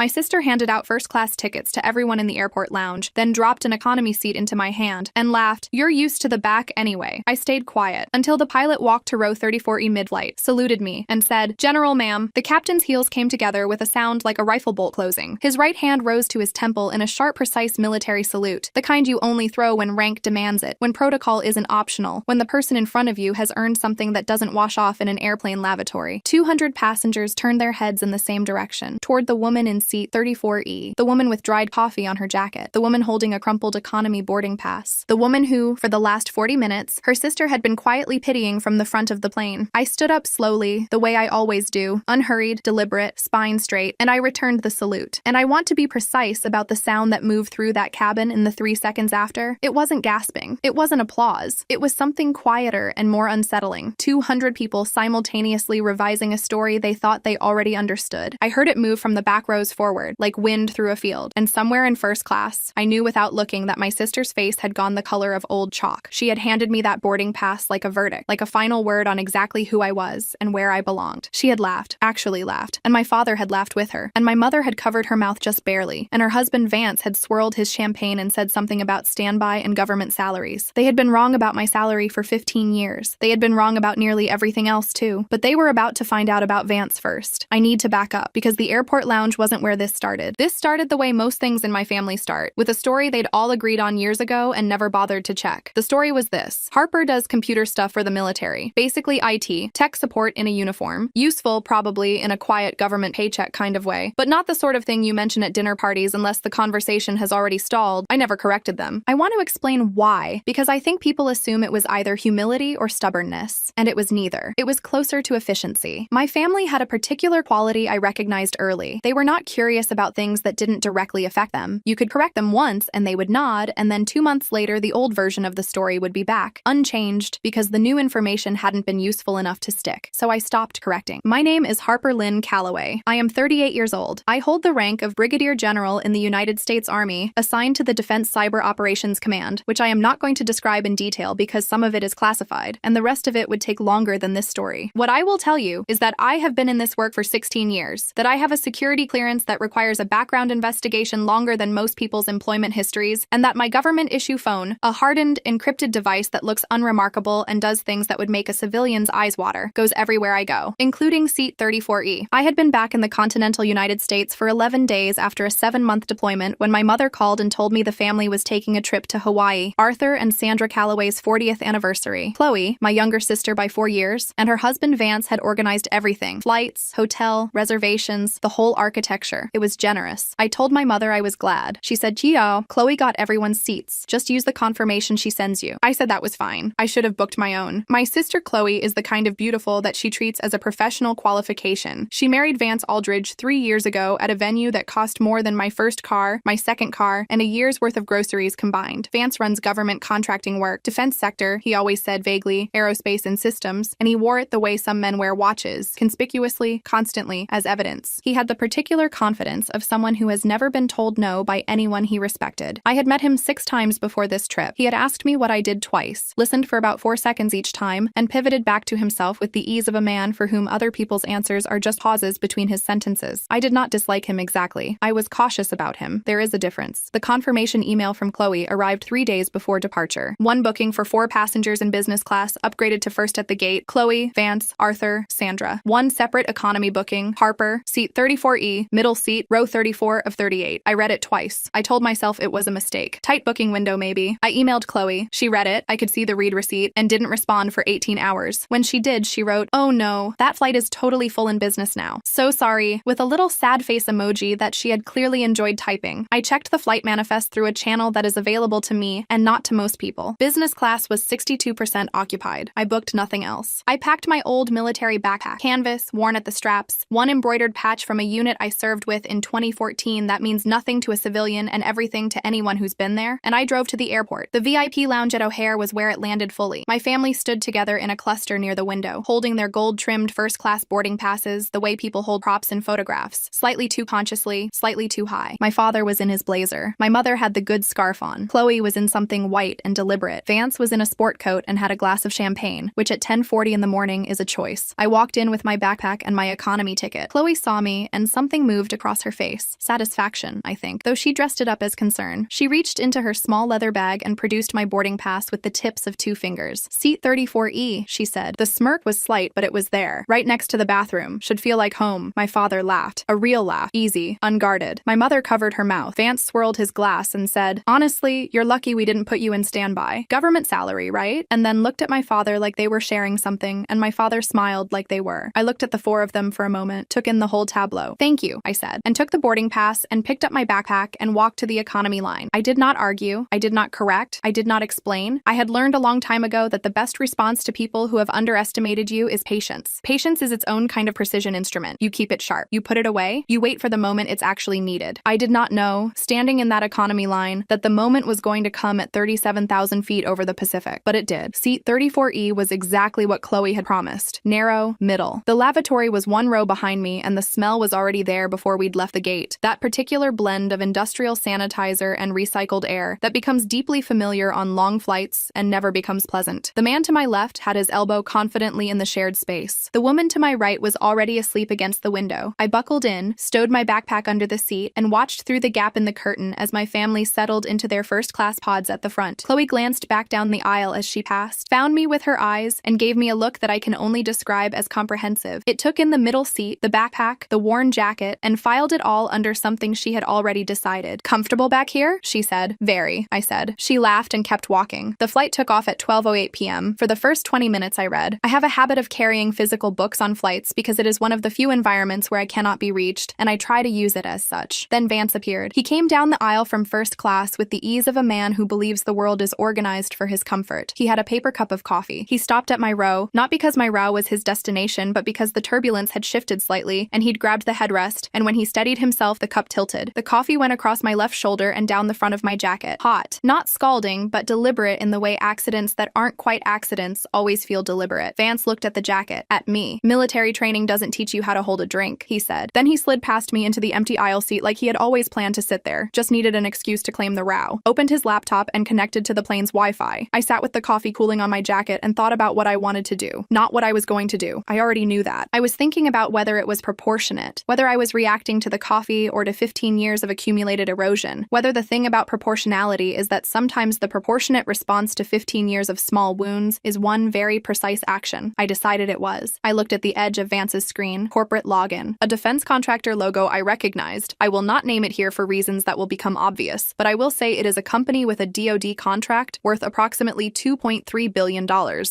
My sister handed out first-class tickets to everyone in the airport lounge, then dropped an economy seat into my hand and laughed. "You're used to the back anyway." I stayed quiet until the pilot walked to row 34E mid-flight, saluted me, and said, "General, ma'am." The captain's heels came together with a sound like a rifle bolt closing. His right hand rose to his temple in a sharp, precise military salute, the kind you only throw when rank demands it, when protocol isn't optional, when the person in front of you has earned something that doesn't wash off in an airplane lavatory. 200 passengers turned their heads in the same direction, toward the woman in seat 34E, the woman with dried coffee on her jacket, the woman holding a crumpled economy boarding pass, the woman who, for the last 40 minutes, her sister had been quietly pitying from the front of the plane. I stood up slowly, the way I always do, unhurried, deliberate, spine straight, and I returned the salute. And I want to be precise about the sound that moved through that cabin in the 3 seconds after. It wasn't gasping. It wasn't applause. It was something quieter and more unsettling. 200 people simultaneously revising a story they thought they already understood. I heard it move from the back rows forward, like wind through a field. And somewhere in first class, I knew without looking that my sister's face had gone the color of old chalk. She had handed me that boarding pass like a verdict, like a final word on exactly who I was and where I belonged. She had laughed, actually laughed, and my father had laughed with her, and my mother had covered her mouth just barely, and her husband Vance had swirled his champagne and said something about standby and government salaries. They had been wrong about my salary for 15 years. They had been wrong about nearly everything else too, but they were about to find out about Vance first. I need to back up, because the airport lounge wasn't where this started. This started the way most things in my family start, with a story they'd all agreed on years ago and never bothered to check. The story was this. Harper does computer stuff for the military, basically IT, tech support in a uniform, useful probably in a quiet government paycheck kind of way, but not the sort of thing you mention at dinner parties unless the conversation has already stalled. I never corrected them. I want to explain why, because I think people assume it was either humility or stubbornness, and it was neither. It was closer to efficiency. My family had a particular quality I recognized early. They were not curious about things that didn't directly affect them. You could correct them once and they would nod, and then 2 months later the old version of the story would be back, unchanged, because the new information hadn't been useful enough to stick. So I stopped correcting. My name is Harper Lynn Calloway. I am 38 years old. I hold the rank of Brigadier General in the United States Army, assigned to the Defense Cyber Operations Command, which I am not going to describe in detail because some of it is classified, and the rest of it would take longer than this story. What I will tell you is that I have been in this work for 16 years, that I have a security clearance that requires a background investigation longer than most people's employment histories, and that my government-issue phone, a hardened, encrypted device that looks unremarkable and does things that would make a civilian's eyes water, goes everywhere I go, including seat 34E. I had been back in the continental United States for 11 days after a 7-month deployment when my mother called and told me the family was taking a trip to Hawaii, Arthur and Sandra Calloway's 40th anniversary. Chloe, my younger sister by 4 years, and her husband Vance had organized everything. Flights, hotel, reservations, the whole architecture. It was generous. I told my mother I was glad. She said, "Gio, Chloe got everyone's seats. Just use the confirmation she sends you." I said that was fine. I should have booked my own. My sister Chloe is the kind of beautiful that she treats as a professional qualification. She married Vance Aldridge 3 years ago at a venue that cost more than my first car, my second car, and a year's worth of groceries combined. Vance runs government contracting work, defense sector, he always said vaguely, aerospace and systems, and he wore it the way some men wear watches, conspicuously, constantly, as evidence. He had the particular confidence of someone who has never been told no by anyone he respected. I had met him 6 times before this trip. He had asked me what I did twice, listened for about 4 seconds each time, and pivoted back to himself with the ease of a man for whom other people's answers are just pauses between his sentences. I did not dislike him exactly. I was cautious about him. There is a difference. The confirmation email from Chloe arrived 3 days before departure. 1 booking for 4 passengers in business class, upgraded to first at the gate, Chloe, Vance, Arthur, Sandra. 1 separate economy booking, Harper, seat 34E, middle seat, row 34 of 38. I read it twice. I told myself it was a mistake. Tight booking window maybe. I emailed Chloe. She read it, I could see the read receipt, and didn't respond for 18 hours. When she did, she wrote, "Oh no, that flight is totally full in business now. So sorry," with a little sad face emoji that she had clearly enjoyed typing. I checked the flight manifest through a channel that is available to me and not to most people. Business class was 62% occupied. I booked nothing else. I packed my old military backpack, canvas, worn at the straps, 1 embroidered patch from a unit I served with in 2014 that means nothing to a civilian and everything to anyone who's been there, and I drove to the airport. The VIP lounge at O'Hare was where it landed fully. My family stood together in a cluster near the window, holding their gold-trimmed first-class boarding passes the way people hold props in photographs, slightly too consciously, slightly too high. My father was in his blazer. My mother had the good scarf on. Chloe was in something white and deliberate. Vance was in a sport coat and had a glass of champagne, which at 10:40 in the morning is a choice. I walked in with my backpack and my economy ticket. Chloe saw me, and something moved moved across her face. Satisfaction, I think, though she dressed it up as concern. She reached into her small leather bag and produced my boarding pass with the tips of 2 fingers. Seat 34E, she said. The smirk was slight, but it was there. Right next to the bathroom. Should feel like home. My father laughed. A real laugh. Easy. Unguarded. My mother covered her mouth. Vance swirled his glass and said, "Honestly, you're lucky we didn't put you in standby. Government salary, right?" And then looked at my father like they were sharing something, and my father smiled like they were. I looked at the 4 of them for a moment, took in the whole tableau. "Thank you," I said, and took the boarding pass and picked up my backpack and walked to the economy line. I did not argue. I did not correct. I did not explain. I had learned a long time ago that the best response to people who have underestimated you is patience. Patience is its own kind of precision instrument. You keep it sharp. You put it away. You wait for the moment it's actually needed. I did not know, standing in that economy line, that the moment was going to come at 37,000 feet over the Pacific. But it did. Seat 34E was exactly what Chloe had promised. Narrow, middle. The lavatory was 1 row behind me, and the smell was already there before we'd left the gate. That particular blend of industrial sanitizer and recycled air that becomes deeply familiar on long flights and never becomes pleasant. The man to my left had his elbow confidently in the shared space. The woman to my right was already asleep against the window. I buckled in, stowed my backpack under the seat, and watched through the gap in the curtain as my family settled into their first-class pods at the front. Chloe glanced back down the aisle as she passed, found me with her eyes, and gave me a look that I can only describe as comprehensive. It took in the middle seat, the backpack, the worn jacket, and filed it all under something she had already decided. "Comfortable back here?" she said. "Very," I said. She laughed and kept walking. The flight took off at 12:08 p.m. For the first 20 minutes I read. I have a habit of carrying physical books on flights because it is one of the few environments where I cannot be reached, and I try to use it as such. Then Vance appeared. He came down the aisle from first class with the ease of a man who believes the world is organized for his comfort. He had a paper cup of coffee. He stopped at my row, not because my row was his destination, but because the turbulence had shifted slightly, and he'd grabbed the headrest, and when he steadied himself, the cup tilted. The coffee went across my left shoulder and down the front of my jacket. Hot. Not scalding, but deliberate in the way accidents that aren't quite accidents always feel deliberate. Vance looked at the jacket. At me. "Military training doesn't teach you how to hold a drink," he said. Then he slid past me into the empty aisle seat like he had always planned to sit there, just needed an excuse to claim the row. Opened his laptop and connected to the plane's Wi-Fi. I sat with the coffee cooling on my jacket and thought about what I wanted to do. Not what I was going to do. I already knew that. I was thinking about whether it was proportionate, whether I was reacting to the coffee or to 15 years of accumulated erosion, whether the thing about proportionality is that sometimes the proportionate response to 15 years of small wounds is one very precise action. I decided it was. I looked at the edge of Vance's screen, corporate login, a defense contractor logo I recognized. I will not name it here for reasons that will become obvious, but I will say it is a company with a DoD contract worth approximately $2.3 billion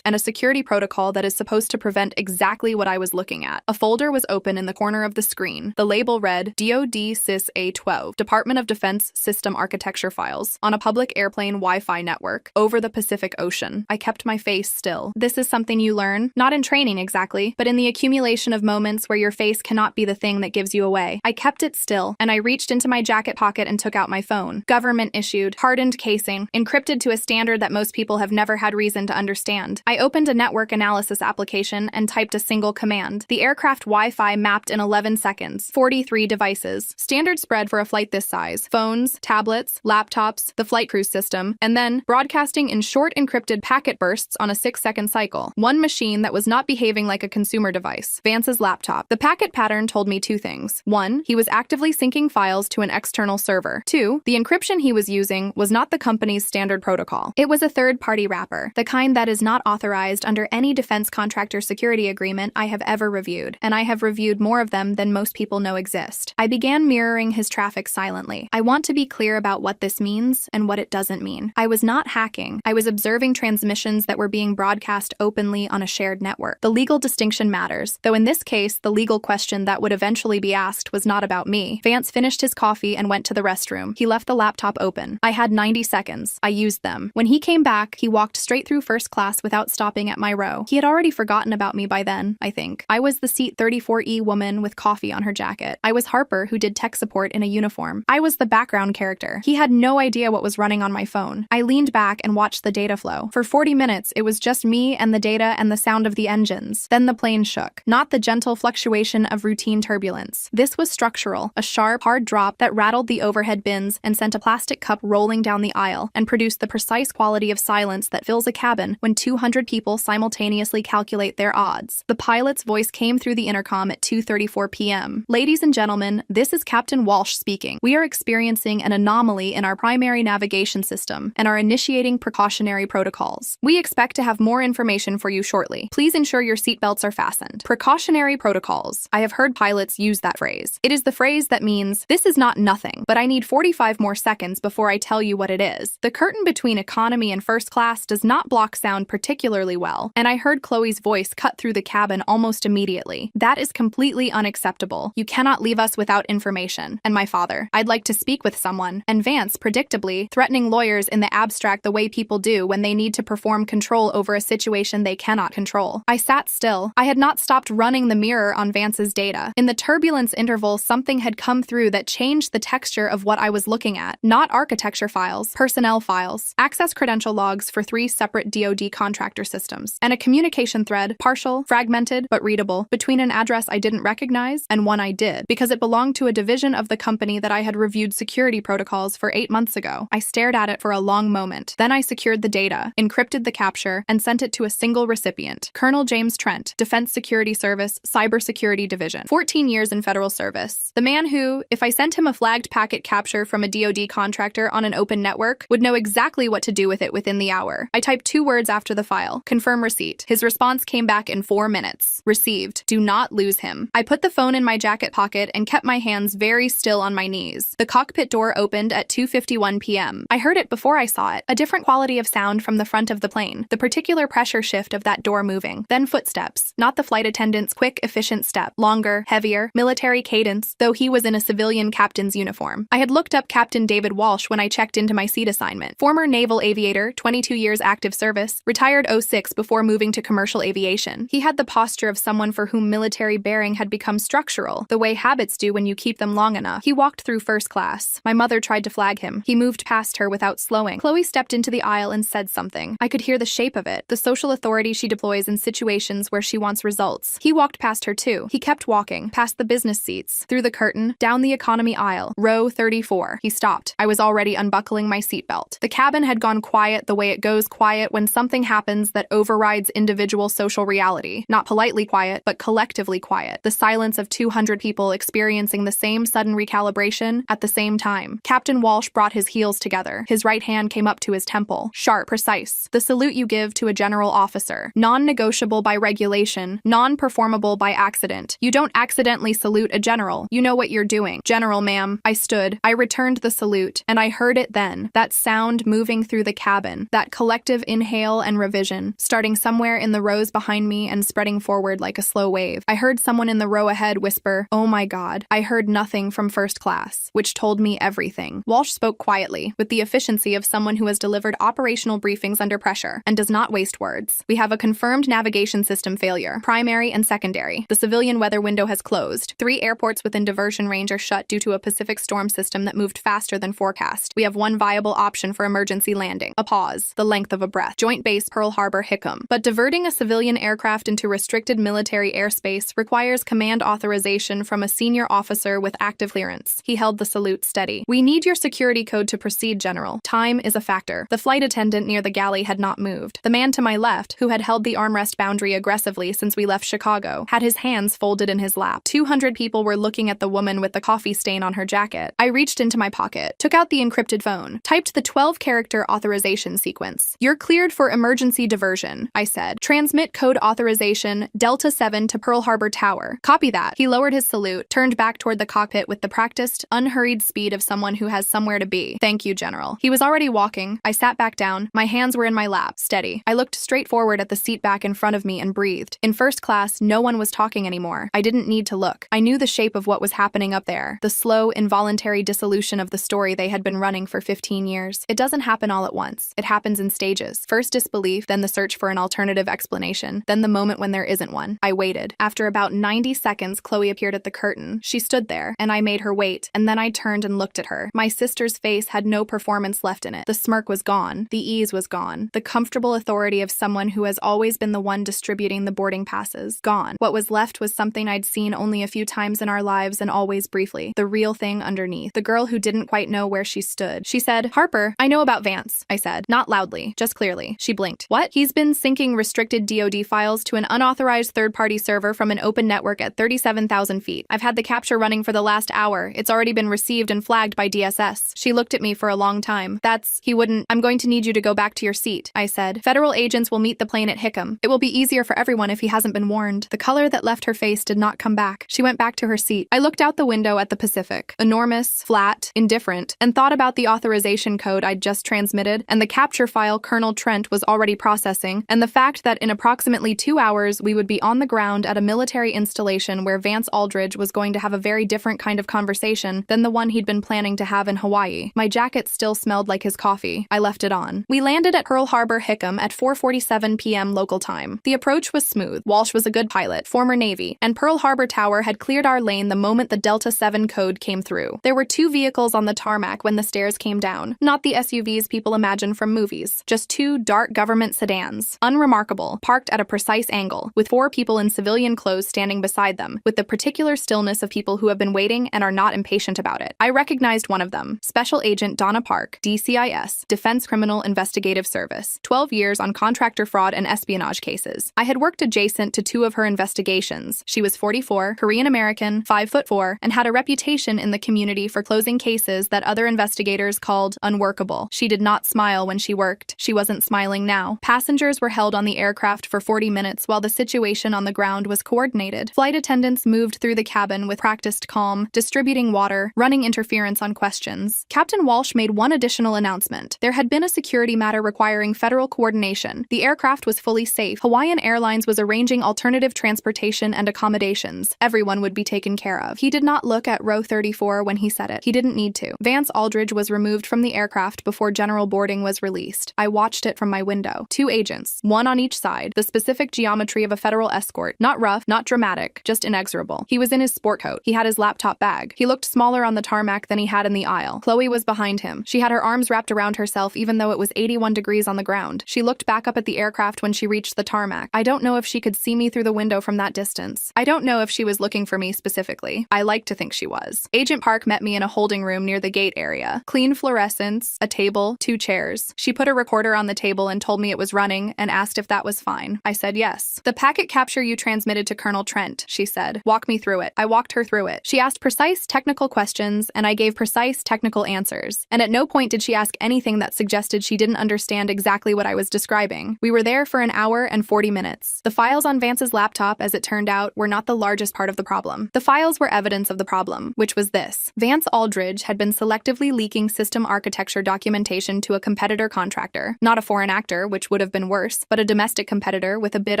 and a security protocol that is supposed to prevent exactly what I was looking at. A folder was open in the corner of the screen. The label read DoD Sys A12, Department of Defense System Architecture Files, on a public airplane Wi-Fi network, over the Pacific Ocean. I kept my face still. This is something you learn, not in training exactly, but in the accumulation of moments where your face cannot be the thing that gives you away. I kept it still, and I reached into my jacket pocket and took out my phone. Government issued, hardened casing, encrypted to a standard that most people have never had reason to understand. I opened a network analysis application and typed a single command. The aircraft Wi-Fi mapped in 11 seconds. 43 devices. Standard spread for a flight this size. Phones, tablets, laptops, the flight crew system, and then broadcasting in short encrypted packet bursts on a 6-second cycle. One machine that was not behaving like a consumer device. Vance's laptop. The packet pattern told me 2 things. 1, he was actively syncing files to an external server. 2, the encryption he was using was not the company's standard protocol. It was a third-party wrapper, the kind that is not authorized under any defense contractor security agreement I have ever reviewed, and I have reviewed more of them than most people know exist. I began mirroring his traffic silently. I want to be clear about what this means and what it doesn't mean. I was not hacking. I was observing transmissions that were being broadcast openly on a shared network. The legal distinction matters, though in this case, the legal question that would eventually be asked was not about me. Vance finished his coffee and went to the restroom. He left the laptop open. I had 90 seconds. I used them. When he came back, he walked straight through first class without stopping at my row. He had already forgotten about me by then, I think. I was the seat 34E woman with coffee on her jacket. I was Harper, who did tech support in a uniform. I was the background character. He had no idea what was running on my phone. I leaned back and watched the data flow. For 40 minutes, it was just me and the data and the sound of the engines. Then the plane shook. Not the gentle fluctuation of routine turbulence. This was structural, a sharp, hard drop that rattled the overhead bins and sent a plastic cup rolling down the aisle and produced the precise quality of silence that fills a cabin when 200 people simultaneously calculate their odds. The pilot's voice came through the intercom at 2:34 p.m. "Ladies Ladies and gentlemen, this is Captain Walsh speaking. We are experiencing an anomaly in our primary navigation system and are initiating precautionary protocols. We expect to have more information for you shortly. Please ensure your seatbelts are fastened. Precautionary protocols. I have heard pilots use that phrase. It is the phrase that means, this is not nothing, but I need 45 more seconds before I tell you what it is. The curtain between economy and first class does not block sound particularly well, and I heard Chloe's voice cut through the cabin almost immediately. That is completely unacceptable. You cannot leave us without information. And my father, I'd like to speak with someone. And Vance, predictably, threatening lawyers in the abstract the way people do when they need to perform control over a situation they cannot control. I sat still. I had not stopped running the mirror on Vance's data. In the turbulence interval, something had come through that changed the texture of what I was looking at. Not architecture files, personnel files, access credential logs for 3 separate DoD contractor systems, and a communication thread, partial, fragmented, but readable, between an address I didn't recognize and one I did, because it belonged to a division of the company that I had reviewed security protocols for 8 months ago. I stared at it for a long moment. Then I secured the data, encrypted the capture, and sent it to a single recipient, Colonel James Trent, Defense Security Service, Cybersecurity Division, 14 years in federal service. The man who, if I sent him a flagged packet capture from a DoD contractor on an open network, would know exactly what to do with it within the hour. I typed 2 words after the file, confirm receipt. His response came back in 4 minutes. Received. Do not lose him. I put the phone in my jacket pocket and kept my hands very still on my knees. The cockpit door opened at 2:51 p.m. I heard it before I saw it, a different quality of sound from the front of the plane, the particular pressure shift of that door moving. Then footsteps, not the flight attendant's quick, efficient step, longer, heavier, military cadence, though he was in a civilian captain's uniform. I had looked up Captain David Walsh when I checked into my seat assignment. Former naval aviator, 22 years active service, retired 06 before moving to commercial aviation. He had the posture of someone for whom military bearing had become structural, the way habits do when you keep them long enough. He walked through first class. My mother tried to flag him. He moved past her without slowing. Chloe stepped into the aisle and said something. I could hear the shape of it, the social authority she deploys in situations where she wants results. He walked past her too. He kept walking, past the business seats, through the curtain, down the economy aisle, row 34. He stopped. I was already unbuckling my seatbelt. The cabin had gone quiet the way it goes quiet when something happens that overrides individual social reality. Not politely quiet, but collectively quiet. The silence of 200 people experiencing the same sudden recalibration at the same time. Captain Walsh brought his heels together. His right hand came up to his temple. Sharp, precise. The salute you give to a general officer. Non-negotiable by regulation, non-performable by accident. You don't accidentally salute a general. You know what you're doing. General, ma'am. I stood. I returned the salute, and I heard it then. That sound moving through the cabin. That collective inhale and revision, starting somewhere in the rows behind me and spreading forward like a slow wave. I heard someone in the row ahead whisper, "Oh my God." I heard nothing from first class, which told me everything. Walsh spoke quietly, with the efficiency of someone who has delivered operational briefings under pressure and does not waste words. We have a confirmed navigation system failure, primary and secondary. The civilian weather window has closed. 3 airports within diversion range are shut due to a Pacific storm system that moved faster than forecast. We have one viable option for emergency landing. A pause, the length of a breath. Joint Base Pearl Harbor, Hickam. But diverting a civilian aircraft into restricted military airspace requires command authorization from a senior officer with active clearance. He held the salute steady. We need your security code to proceed, General. Time is a factor. The flight attendant near the galley had not moved. The man to my left, who had held the armrest boundary aggressively since we left Chicago, had his hands folded in his lap. 200 people were looking at the woman with the coffee stain on her jacket. I reached into my pocket, took out the encrypted phone, typed the 12-character authorization sequence. You're cleared for emergency diversion, I said. Transmit code authorization Delta 7 to Pearl Harbor Tower. Copy that. He lowered his salute, turned back toward the cockpit with the practiced, unhurried speed of someone who has somewhere to be. Thank you, General. He was already walking. I sat back down. My hands were in my lap, steady. I looked straight forward at the seat back in front of me and breathed. In first class, no one was talking anymore. I didn't need to look. I knew the shape of what was happening up there. The slow, involuntary dissolution of the story they had been running for 15 years. It doesn't happen all at once. It happens in stages. First disbelief, then the search for an alternative explanation, then the moment when there isn't one. I waited. After about 90 seconds, Chloe appeared at the curtain. She stood there, and I made her wait, and then I turned and looked at her. My sister's face had no performance left in it. The smirk was gone. The ease was gone. The comfortable authority of someone who has always been the one distributing the boarding passes. Gone. What was left was something I'd seen only a few times in our lives and always briefly. The real thing underneath. The girl who didn't quite know where she stood. She said, "Harper, I know about Vance," I said. Not loudly, just clearly. She blinked. What? He's been syncing restricted DoD files to an unauthorized third-party server from an open network at 37,000 feet. I've had the capture running for the last hour. It's already been received and flagged by DSS. She looked at me for a long time. He wouldn't. I'm going to need you to go back to your seat, I said. Federal agents will meet the plane at Hickam. It will be easier for everyone if he hasn't been warned. The color that left her face did not come back. She went back to her seat. I looked out the window at the Pacific. Enormous, flat, indifferent, and thought about the authorization code I'd just transmitted and the capture file Colonel Trent was already processing, and the fact that in approximately 2 hours we would be on the ground at a military installation where Vance Aldridge was going to have a very different kind of conversation than the one he'd been planning to have in Hawaii. My jacket still smelled like his coffee. I left it on. We landed at Pearl Harbor Hickam at 4:47 p.m. local time. The approach was smooth. Walsh was a good pilot, former Navy, and Pearl Harbor Tower had cleared our lane the moment the Delta 7 code came through. There were 2 vehicles on the tarmac when the stairs came down. Not the SUVs people imagine from movies. Just 2 dark government sedans. Unremarkable, parked at a precise angle, with 4 people in civilian clothes standing beside them, with the particular stillness of people who have been waiting and are not impatient about it. I recognized one of them, Special Agent Donna Park, DCIS, Defense Criminal Investigative Service, 12 years on contractor fraud and espionage cases. I had worked adjacent to 2 of her investigations. She was 44, Korean-American, 5'4", and had a reputation in the community for closing cases that other investigators called unworkable. She did not smile when she worked. She wasn't smiling now. Passengers were held on the aircraft for 40 minutes while the situation on the ground was coordinated. Flight attendants moved through the cabin with practiced calm, distributing water, running interference on questions. Captain Walsh made one additional announcement. There had been a security matter requiring federal coordination. The aircraft was fully safe. Hawaiian Airlines was arranging alternative transportation and accommodations. Everyone would be taken care of. He did not look at row 34 when he said it. He didn't need to. Vance Aldridge was removed from the aircraft before general boarding was released. I watched it from my window. 2 agents, 1 on each side, the specific geometry of a federal escort. Not rough, not dramatic, just inexorable. He was in his sport coat. He had his laptop bag. He looked smaller on the tarmac than he had in the aisle. Chloe was behind him. She had her arms wrapped around herself even though it was 81 degrees on the ground. She looked back up at the aircraft when she reached the tarmac. I don't know if she could see me through the window from that distance. I don't know if she was looking for me specifically. I like to think she was. Agent Park met me in a holding room near the gate area. Clean fluorescents, a table, 2 chairs. She put a recorder on the table and told me it was running and asked if that was fine. I said yes. The packet capture you transmitted to Colonel Trent, she said. Walk me through it. I walked her through it. She asked precise technical questions and I gave precise technical answers. And at no point did she ask anything that suggested she didn't understand exactly what I was describing. We were there for an hour and 40 minutes. The files on Vance's laptop, as it turned out, were not the largest part of the problem. The files were evidence of the problem, which was this. Vance Aldridge had been selectively leaking system architecture documentation to a competitor contractor, not a foreign actor, which would have been worse, but a domestic competitor with a bid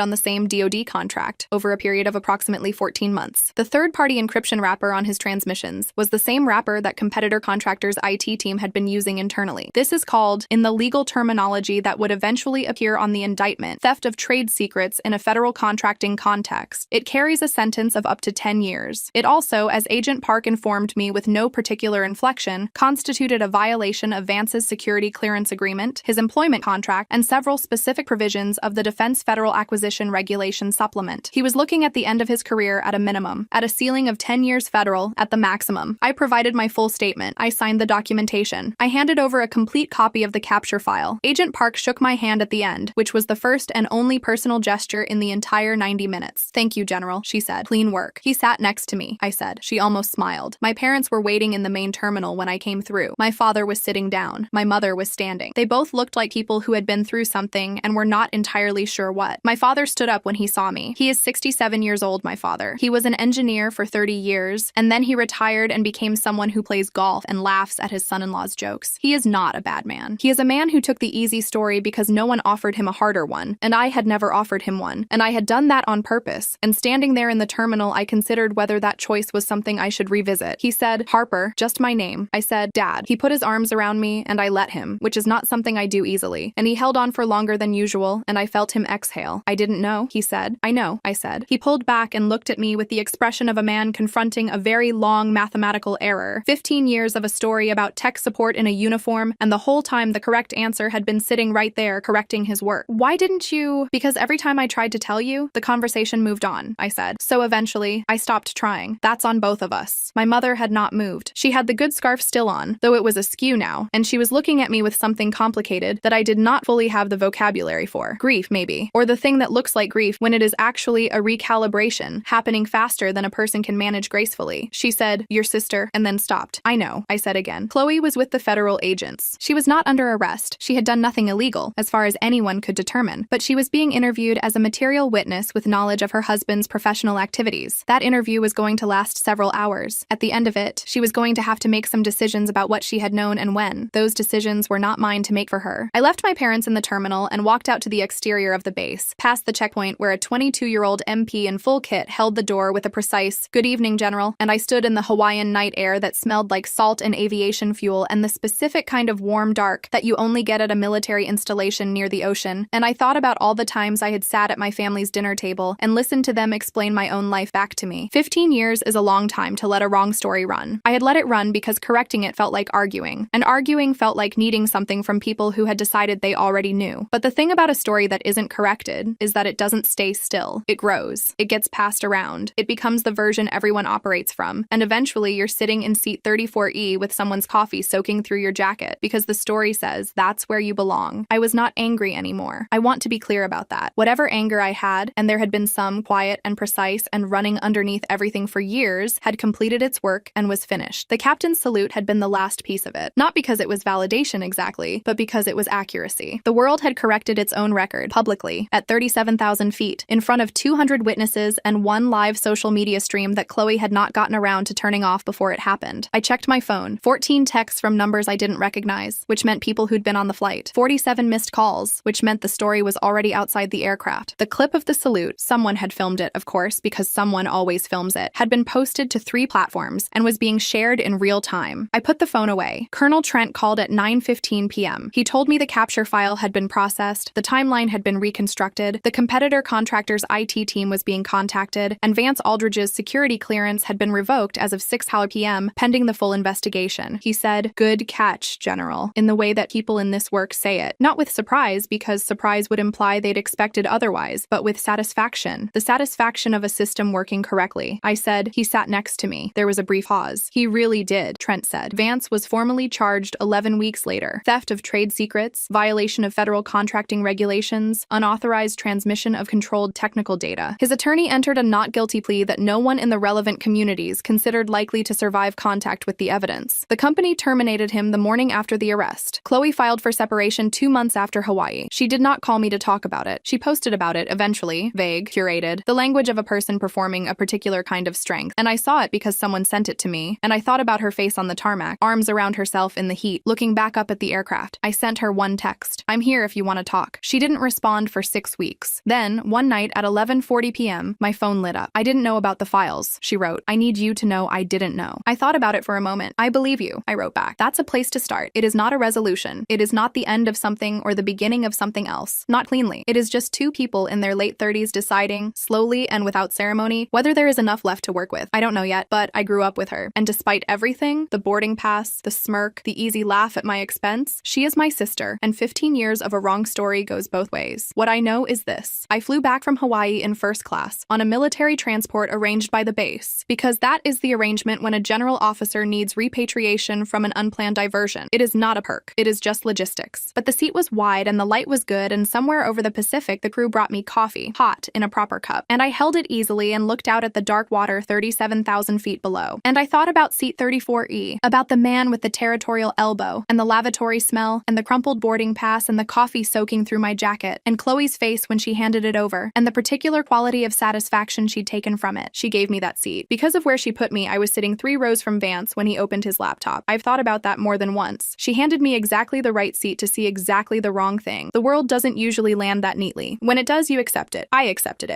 on the same DoD contract over a period of approximately 14 months. The third-party encryption wrapper on his transmissions was the same wrapper that competitor contractor's IT team had been using internally. This is called, in the legal terminology that would eventually appear on the indictment, theft of trade secrets in a federal contracting context. It carries a sentence of up to 10 years. It also, as Agent Park informed me with no particular inflection, constituted a violation of Vance's security clearance agreement, his employment contract, and several specific provisions of the Defense Federal Acquisition Regulation Supplement. He was looking at the end of his career at a minimum, at a ceiling of 10 years federal, at the maximum. I provided my full statement. I signed the documentation. I handed over a complete copy of the capture file. Agent Park shook my hand at the end, which was the first and only personal gesture in the entire 90 minutes. Thank you, General, she said. Clean work. He sat next to me, I said. She almost smiled. My parents were waiting in the main terminal when I came through. My father was sitting down. My mother was standing. They both looked like people who had been through something and were not entirely sure what. My father stood up when he saw me. He is 67 years old, my father. He was an engineer for 30 years, and then he retired and became someone who plays golf and laughs at his son-in-law's jokes. He is not a bad man. He is a man who took the easy story because no one offered him a harder one, and I had never offered him one, and I had done that on purpose, and standing there in the terminal I considered whether that choice was something I should revisit. He said, Harper, just my name. I said, Dad. He put his arms around me, and I let him, which is not something I do easily, and he held on for longer than usual, and I felt him exhale. I didn't know, he said. I know, I said. He pulled back and looked at me with the expression of a man confronting a very long mathematical error. 15 years of a story about tech support in a uniform, and the whole time the correct answer had been sitting right there correcting his work. Why didn't you? Because every time I tried to tell you, the conversation moved on, I said. So eventually, I stopped trying. That's on both of us. My mother had not moved. She had the good scarf still on, though it was askew now, and she was looking at me with something complicated that I did not fully have the vocabulary for. Grief, maybe. Or the thing that looks like grief when it is actually a recalibration, happening faster than a person can manage gracefully. She said, "Your sister," and then stopped. "I know," I said again. Chloe was with the federal agents. She was not under arrest. She had done nothing illegal, as far as anyone could determine, but she was being interviewed as a material witness with knowledge of her husband's professional activities. That interview was going to last several hours. At the end of it, she was going to have to make some decisions about what she had known and when. Those decisions were not mine to make for her. I left my parents in the terminal and walked out to the exterior of the base, past the checkpoint where a 22-year-old MP in full kit held the door with a precise, "Good evening, General," and I stood in the Hawaiian night air that smelled like salt and aviation fuel and the specific kind of warm dark that you only get at a military installation near the ocean, and I thought about all the times I had sat at my family's dinner table and listened to them explain my own life back to me. 15 years is a long time to let a wrong story run. I had let it run because correcting it felt like arguing, and arguing felt like needing something from people who had decided they already knew. But the thing about a story that isn't corrected is that it doesn't stay still. It grows. It gets passed around. It becomes the version everyone operates from, and eventually you're sitting in seat 34E with someone's coffee soaking through your jacket because the story says that's where you belong. I was not angry anymore. I want to be clear about that. Whatever anger I had, and there had been some quiet and precise and running underneath everything for years, had completed its work and was finished. The captain's salute had been the last piece of it. Not because it was validation exactly, but because it was accuracy. The world had corrected its own record, publicly, at 37,000 feet, in front of 200 witnesses and one live social media stream that Chloe had not gotten around to turning off before it happened. I checked my phone. 14 texts from numbers I didn't recognize, which meant people who'd been on the flight. 47 missed calls, which meant the story was already outside the aircraft. The clip of the salute, someone had filmed it, of course, because someone always films it, had been posted to 3 platforms and was being shared in real time. I put the phone away. Colonel Trent called at 9:15 p.m. He told me the capture file had been processed, the timeline had been reconstructed, the competitor contractor's IT team was being contacted, and Vance Aldridge's security clearance had been revoked as of 6 p.m., pending the full investigation. He said, "Good catch, General," in the way that people in this work say it. Not with surprise, because surprise would imply they'd expected otherwise, but with satisfaction. The satisfaction of a system working correctly. I said, "He sat next to me." There was a brief pause. "He really did," Trent said. Vance was formally charged 11 weeks later. Theft of trade secrets, violation of federal contracting regulations, unauthorized transmission of controlled technical data. His attorney entered a not guilty plea that no one in the relevant communities considered likely to survive contact with the evidence. The company terminated him the morning after the arrest. Chloe filed for separation 2 months after Hawaii. She did not call me to talk about it. She posted about it eventually, vague, curated, the language of a person performing a particular kind of strength. And I saw it because someone sent it to me, and I thought about her face on the tarmac, arms around herself in the heat, looking back up at the aircraft. I sent her one text. "I'm here if you want to talk." She didn't respond for 6 weeks. Then, one night at 11:40 p.m., my phone lit up. "I didn't know about the files," she wrote. "I need you to know I didn't know." I thought about it for a moment. "I believe you," I wrote back. "That's a place to start. It is not a resolution. It is not the end of something or the beginning of something else. Not cleanly. It is just 2 people in their late 30s deciding, slowly and without ceremony, whether there is enough left to work with. I don't know yet, but I grew up with her. And despite everything, the boarding pass, the smirk, the easy laugh at my expense, she is my sister, and 15 years of a wrong story goes both ways. What I know is this. I flew back from Hawaii in first class, on a military transport arranged by the base, because that is the arrangement when a general officer needs repatriation from an unplanned diversion. It is not a perk. It is just logistics. But the seat was wide and the light was good, and somewhere over the Pacific the crew brought me coffee, hot, in a proper cup. And I held it easily and looked out at the dark water 37,000 feet below. And I thought about seat 34E, about the man with the territorial elbow, and the lavatory smell, and the crumpled boarding pass, and the coffee soaking through my jacket, and Chloe's face when she handed it over, and the particular quality of satisfaction she'd taken from it. She gave me that seat. Because of where she put me, I was sitting 3 rows from Vance when he opened his laptop. I've thought about that more than once. She handed me exactly the right seat to see exactly the wrong thing. The world doesn't usually land that neatly. When it does, you accept it. I accepted it.